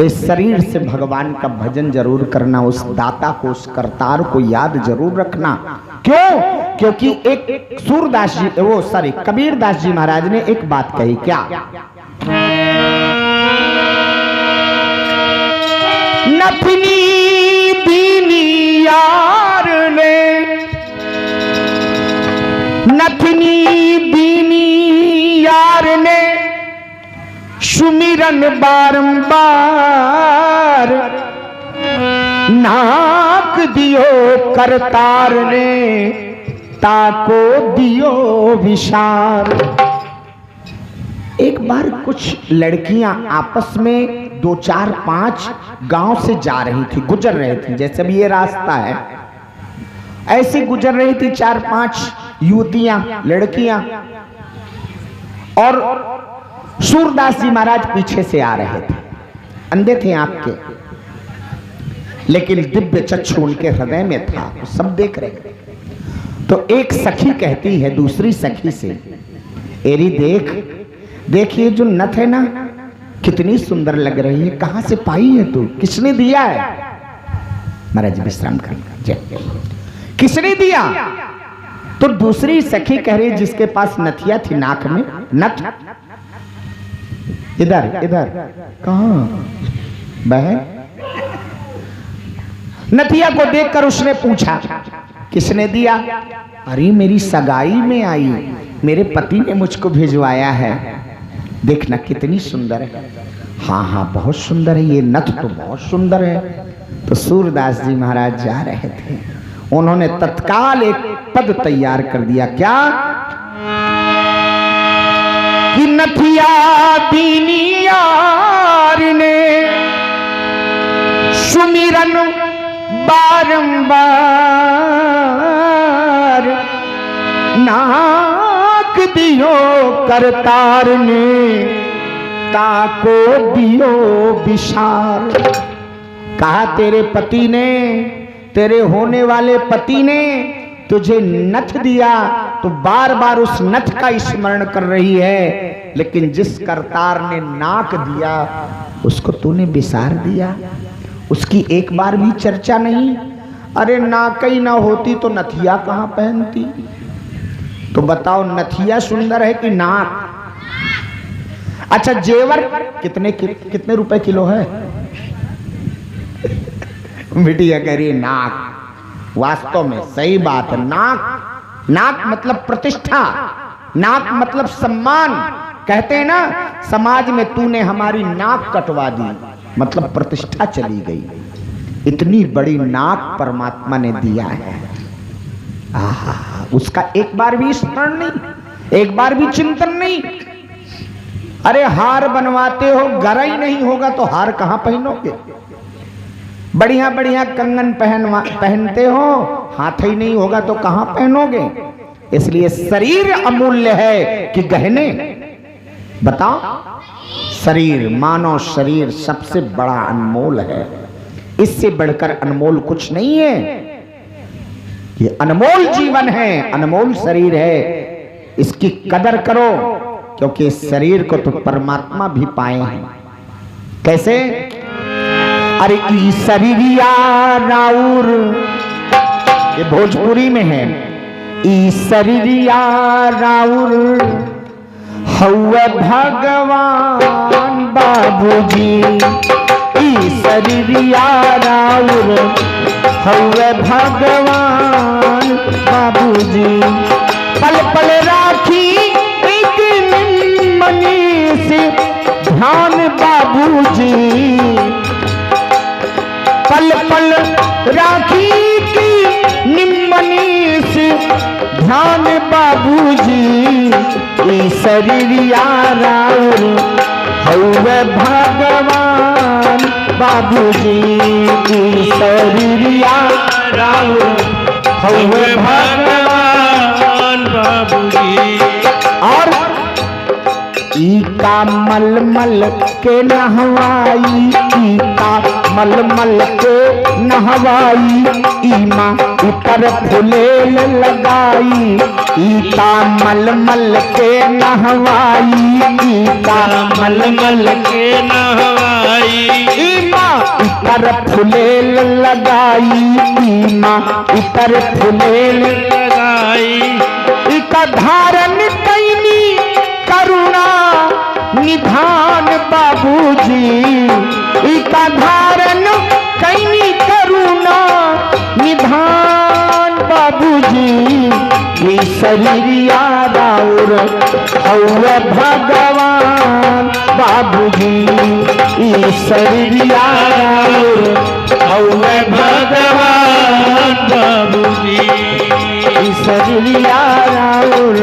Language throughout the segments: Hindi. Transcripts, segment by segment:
तो इस शरीर से भगवान का भजन जरूर करना, उस दाता को, उस करतार को याद जरूर रखना। क्यों? क्योंकि एक सूरदास जी कबीरदास जी महाराज ने एक बात कही, क्या? नथनी दीनी यार ने, नथनी दीनी यार ने सुमिरन बारंबार नाक दियो करतार ने ताको दियो विशाल। एक बार कुछ लड़कियां आपस में 2, 4, 5 गांव से जा रही थी, गुजर रही थी, जैसे भी ये रास्ता है ऐसे गुजर रही थी 4-5 युवतियां, लड़कियां, और सूरदास जी महाराज पीछे से आ रहे थे। अंधे थे आंख के, लेकिन दिव्य चक्षु उनके हृदय में था, सब देख रहे थे। तो एक सखी कहती है दूसरी सखी से, एरी देखिए जो नथ है ना, कितनी सुंदर लग रही है, कहां से पाई है तू, किसने दिया है? महाराज विश्राम कर, किसने दिया? तो दूसरी सखी कह रही, जिसके पास नथिया थी नाक में, नथ इधर कहां बहन? नथिया को देखकर उसने पूछा, किसने दिया? अरे मेरी सगाई में आई, मेरे पति ने मुझको भिजवाया है, देखना कितनी सुंदर है। हाँ बहुत सुंदर है, ये नथ तो बहुत सुंदर है। तो सूरदास जी महाराज जा रहे थे, उन्होंने तत्काल एक पद तैयार कर दिया, क्या? कि नथिया दीनी यार ने सुमिरन बारंबार नाक दियो करतार ने ताको दियो विशाल। कहा तेरे पति ने, तेरे होने वाले पति ने तुझे नथ दिया, तो बार बार उस नथ का स्मरण कर रही है, लेकिन जिस करतार ने नाक दिया उसको तूने विसार दिया, उसकी एक बार भी चर्चा नहीं। अरे नाक ही ना होती तो नथिया कहां पहनती? तो बताओ नथिया सुंदर है कि नाक? अच्छा जेवर कितने रुपए किलो है? बिटिया कह रही नाक। वास्तव में सही बात है, नाक मतलब प्रतिष्ठा, नाक मतलब सम्मान। कहते हैं ना, समाज में तूने हमारी नाक कटवा दी, मतलब प्रतिष्ठा चली गई। इतनी बड़ी नाक परमात्मा ने दिया है, उसका एक बार भी स्मरण नहीं, एक बार भी चिंतन नहीं। अरे हार बनवाते हो, गरा ही नहीं होगा तो हार कहां पहनोगे? बढ़िया बढ़िया कंगन पहनते हो, हाथ ही नहीं होगा तो कहां पहनोगे? इसलिए शरीर अमूल्य है कि गहने? बताओ, शरीर, मानव शरीर सबसे बड़ा अनमोल है, इससे बढ़कर अनमोल कुछ नहीं है। ये अनमोल जीवन है, अनमोल शरीर है, इसकी कदर करो, क्योंकि इस शरीर को तो परमात्मा भी पाए हैं। कैसे? अरे ई शरीरिया राउर, ये भोजपुरी में है, ई शरीरिया राउर हौवे भगवान बाबूजी, ई शरीरिया राउर हौवे भगवान बाबूजी। पल पल राखी एक निम्मनी से ध्यान बाबूजी, पल पल राखी की निम्मनी से ध्यान बाबूजी। ई शरीरिया राउर हौवे भगवान बाबूजी, ई शरीरिया राउर हौवे भगवान बाबूजी। और ईका मलमल के नहवाई, ईका मलमल के नहवाई, ईमा ऊपर फुलेल लगाई, ईका मलमल के नहवाई, ईका मलमल के नहवाई, इतर फुलेल लगाई माँ इतर फुलेल लगाई इका धारण कैनी करुणा निधान बाबूजी इका धारण कैनी करुणा निधान बाबूजी ये शरीरिया राउर हौवे भगवान बाबूजी ये शरीरिया राउर हौवे भगवान बाबूजी ये शरीरिया राउर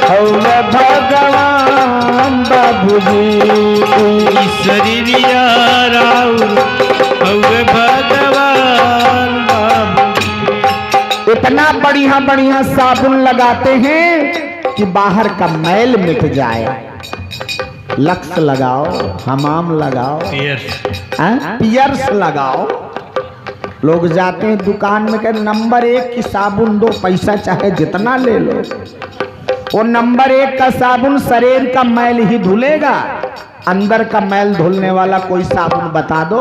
हौवे भगवान बाबूजी शरीरिया राउर हौवे भगवान बाबूजी। इतना बढ़िया बढ़िया साबुन लगाते हैं कि बाहर का मैल मिट जाए। लक्स लगाओ, हमाम लगाओ, पियर्स लगाओ। लोग जाते हैं दुकान में कह नंबर 1 की साबुन दो, पैसा चाहे जितना ले लो। वो नंबर 1 का साबुन शरीर का मैल ही धुलेगा, अंदर का मैल धुलने वाला कोई साबुन बता दो।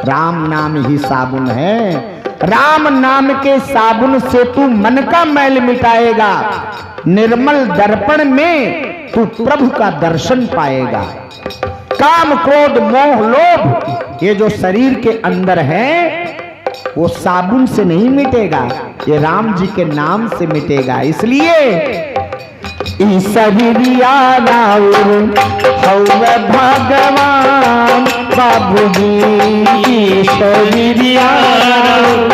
राम नाम ही साबुन है। राम नाम के साबुन से तू मन का मैल मिटाएगा। निर्मल दर्पण में तू प्रभु का दर्शन पाएगा। काम क्रोध मोह लोभ ये जो शरीर के अंदर है वो साबुन से नहीं मिटेगा, ये राम जी के नाम से मिटेगा। इसलिए शरीरिया राउर हौवे भगवान बाबूजी शरीरिया राउर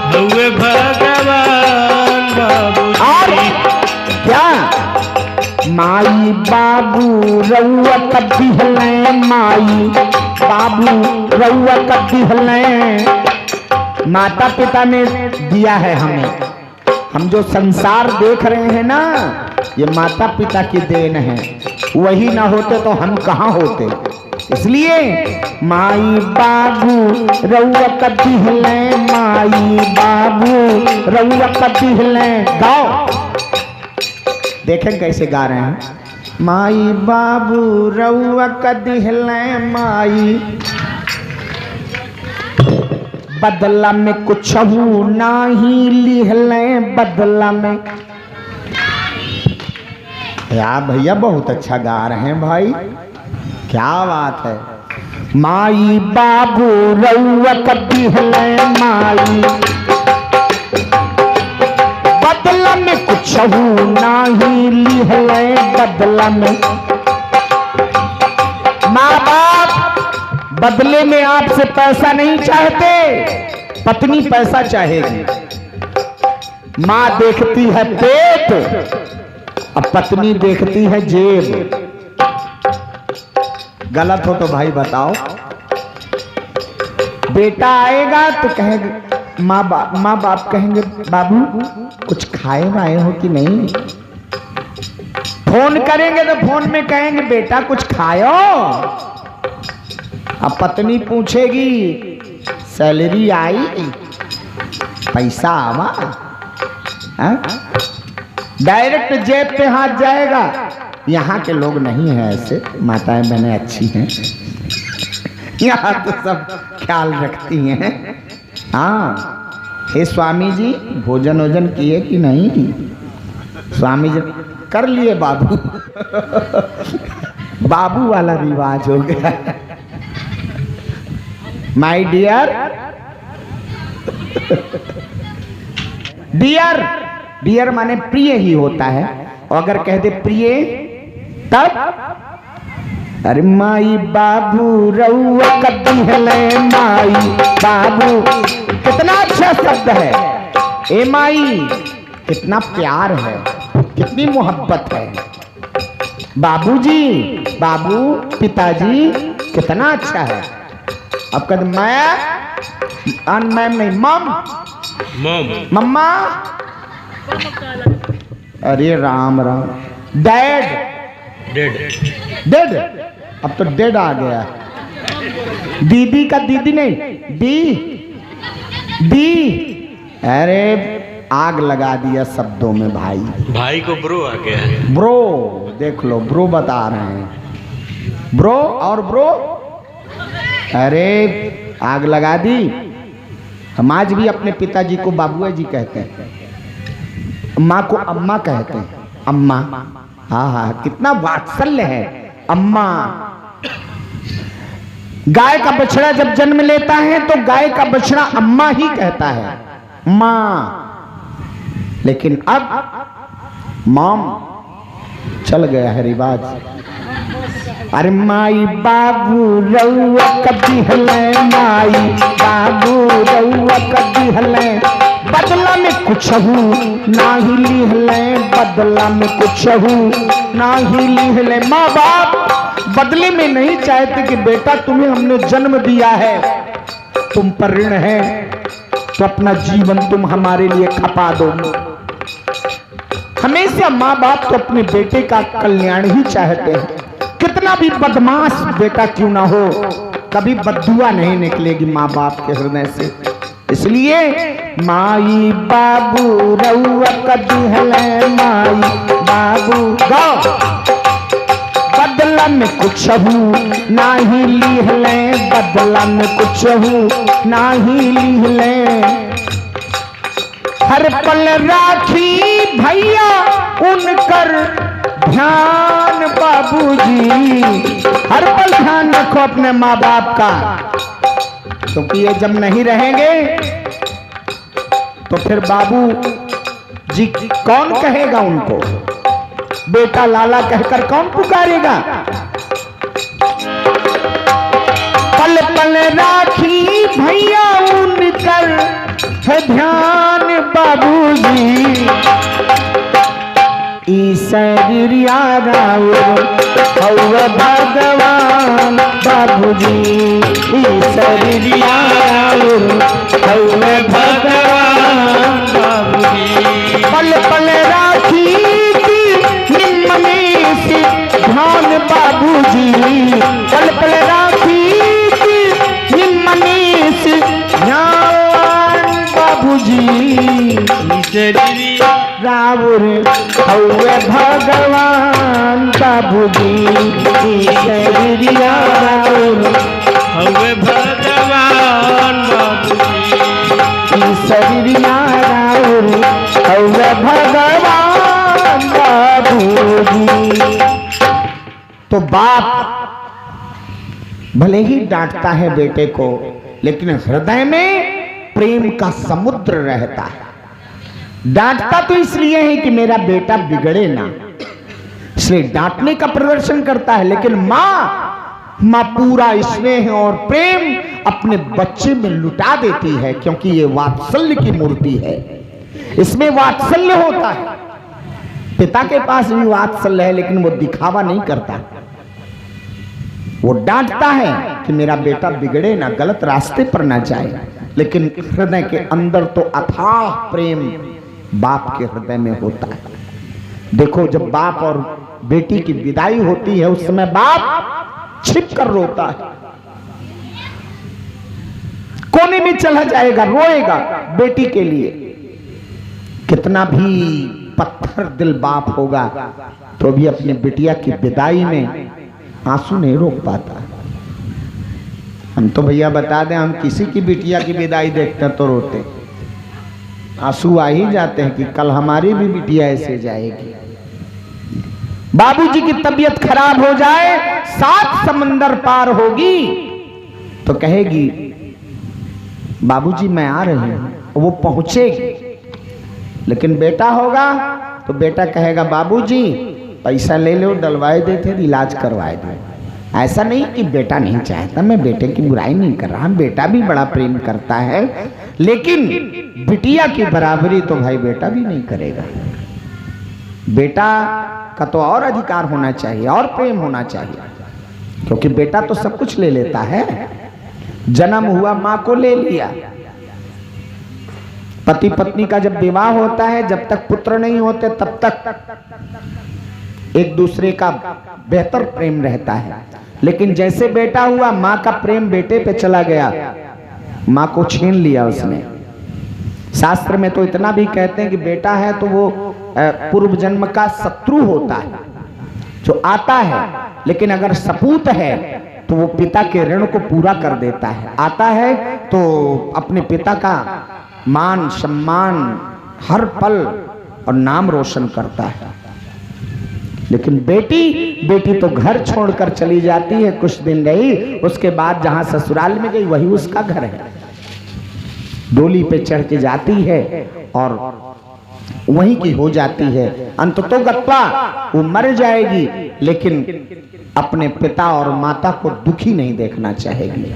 हौवे भगवान बाबूजी। और क्या माई बाबू रउआ कभी हले, माई बाबू रउआ कभी हले। माता पिता ने दिया है हमें। हम जो संसार देख रहे हैं ना ये माता पिता की देन है। वही ना होते तो हम कहाँ होते। इसलिए माई बाबू रउआ कभी हले, माई बाबू रउआ कभी हले। गाओ, देखें कैसे गा रहे हैं। माई बाबू रउआ कभी हले, माई बदला में कुछ नहीं लिहले, बदला में। यार भैया बहुत अच्छा गा रहे हैं भाई, क्या बात है। माई बाबू रउआ कभी हले, माई बदला में कुछ नहीं लिहले, बदला में। माँ बाप बदले में आपसे पैसा नहीं चाहते, पत्नी पैसा चाहेगी। माँ देखती है पेट, अब पत्नी देखती है जेब। गलत हो तो भाई बताओ। बेटा आएगा तो कहेंगे माँ बाप कहेंगे बाबू कुछ खाए वाए हो कि नहीं। फोन करेंगे तो फोन में कहेंगे बेटा कुछ खाओ। अब पत्नी पूछेगी सैलरी आई, पैसा आवा। डायरेक्ट जेब पे हाथ जाएगा। यहाँ के लोग नहीं हैं ऐसे, माताएं बहनें अच्छी हैं। यहाँ तो सब ख्याल रखती हैं। हाँ, हे स्वामी जी भोजन वोजन किए कि नहीं। स्वामी जी कर लिए बाबू। बाबू वाला रिवाज हो गया। माय डियर, डियर डियर माने प्रिय ही होता है। और अगर कह दे प्रिय तब अरे माई बाबू रउआ कभी हले, माई बाबू कितना अच्छा शब्द है। ए माई कितना प्यार है, कितनी मोहब्बत है। बाबूजी, बाबू पिताजी कितना अच्छा है। अब कहते मैं मैम नहीं मम मम्मा। अरे Ram Ram. Dad dead dead, अब तो डेड आ गया। दीदी का दीदी नहीं, दी। अरे आग लगा दिया शब्दों में भाई। भाई को ब्रो आ गया है। ब्रो देख लो, ब्रो बता रहे हैं। ब्रो और ब्रो अरे आग लगा दी। हम आज भी अपने पिताजी को बाबुआ जी कहते हैं, माँ को अम्मा कहते हैं। अम्मा, हाँ हाँ, कितना वात्सल्य है अम्मा। गाय का बछड़ा जब जन्म लेता है तो गाय का बछड़ा अम्मा ही कहता है, माँ। लेकिन अब मॉम चल गया है रिवाज। अरे माई बाबू रउआ कदी हले, माई बाबू रउआ कदी हले, बदला में कुछ ना ही लिहले, बदला में कुछ ना ही लिहले। माँ बाप बदले में नहीं चाहते कि बेटा तुम्हें हमने जन्म दिया है, तुम पर ऋण है, तो अपना जीवन तुम हमारे लिए खपा दो। हमेशा माँ बाप तो अपने बेटे का कल्याण ही चाहते हैं। कितना भी बदमाश बेटा क्यों ना हो, कभी बद्दुआ नहीं निकलेगी माँ बाप के हृदय से। इसलिए माई बाबू रउआ कदी हले, माई बाबू गाओ, बदला में कुछ ना ही लिहले, बदला में कुछ ना ही लिहले। हर पल राखी भैया उनकर ध्यान बाबूजी, हर पल ध्यान रखो अपने माँ बाप का, क्योंकि ये जब नहीं रहेंगे तो फिर बाबू जी कौन कहेगा उनको, बेटा लाला कहकर कौन पुकारेगा। पल पल राखी भैया उनकर है ध्यान बाबूजी, ईश्वरिया राउर हौवे भगवान बाबूजी, ईश्वरिया राउर हौवे भगवान बाबूजी। पल पल राखी निम्मनी से ध्यान बाबूजी, पल पल राखी निम्मनी से ध्यान बाबूजी, राउर हौवे भगवान बाबूजी, ईश्वरिया राउर हौवे भगवान बाबूजी, ईश्वरिया राउर हौवे भगवान बाबूजी। तो बाप भले ही डांटता है बेटे को, लेकिन हृदय में प्रेम का समुद्र रहता है। डांटता तो इसलिए है कि मेरा बेटा बिगड़े ना, इसलिए डांटने का प्रदर्शन करता है। लेकिन माँ पूरा स्नेह और प्रेम अपने बच्चे में लुटा देती है, क्योंकि ये वात्सल्य की मूर्ति है, इसमें वात्सल्य होता है। पिता के पास भी वात्सल्य है, लेकिन वो दिखावा नहीं करता। वो डांटता है कि मेरा बेटा बिगड़े ना, गलत रास्ते पर ना जाए, लेकिन हृदय के अंदर तो अथाह प्रेम बाप के हृदय में होता है। देखो, जब बाप और बेटी की विदाई होती है, उस समय बाप छिप कर रोता है, कोने में चला जाएगा, रोएगा बेटी के लिए। कितना भी पत्थर दिल बाप होगा तो भी अपनी बिटिया की विदाई में आंसू नहीं रोक पाता। हम तो भैया बता दें, हम किसी की बिटिया की विदाई देखते हैं तो रोते, आंसू आ ही जाते हैं कि कल हमारी भी बिटिया ऐसे जाएगी। बाबूजी की तबीयत खराब हो जाए, 7 समंदर पार होगी तो कहेगी बाबूजी मैं आ रही हूं, वो पहुंचेगी। लेकिन बेटा होगा तो बेटा कहेगा बाबूजी पैसा ले लो, डलवाए देते, इलाज करवाए दे। ऐसा नहीं कि बेटा नहीं चाहता, मैं बेटे की बुराई नहीं कर रहा, बेटा भी बड़ा प्रेम करता है, लेकिन बिटिया की बराबरी तो भाई बेटा भी नहीं करेगा। बेटा का तो और अधिकार होना चाहिए और प्रेम होना चाहिए, क्योंकि बेटा तो सब कुछ ले लेता है। जन्म हुआ मां को ले लिया। पति पत्नी का जब विवाह होता है, जब तक पुत्र नहीं होते तब तक एक दूसरे का बेहतर प्रेम रहता है। लेकिन जैसे बेटा हुआ, मां का प्रेम बेटे पे चला गया, मां को छीन लिया उसने। शास्त्र में तो इतना भी कहते हैं कि बेटा है तो वो पूर्व जन्म का शत्रु होता है जो आता है, लेकिन अगर सपूत है तो वो पिता के ऋण को पूरा कर देता है। आता है तो अपने पिता का मान सम्मान हर पल और नाम रोशन करता है। लेकिन बेटी तो घर छोड़कर चली जाती है, कुछ दिन रही, उसके बाद जहां ससुराल में गई वही उसका घर है। डोली पे चढ़ के जाती है और वहीं की हो जाती है। अंततो गत्वा वो मर जाएगी, लेकिन अपने पिता और माता को दुखी नहीं देखना चाहेगी।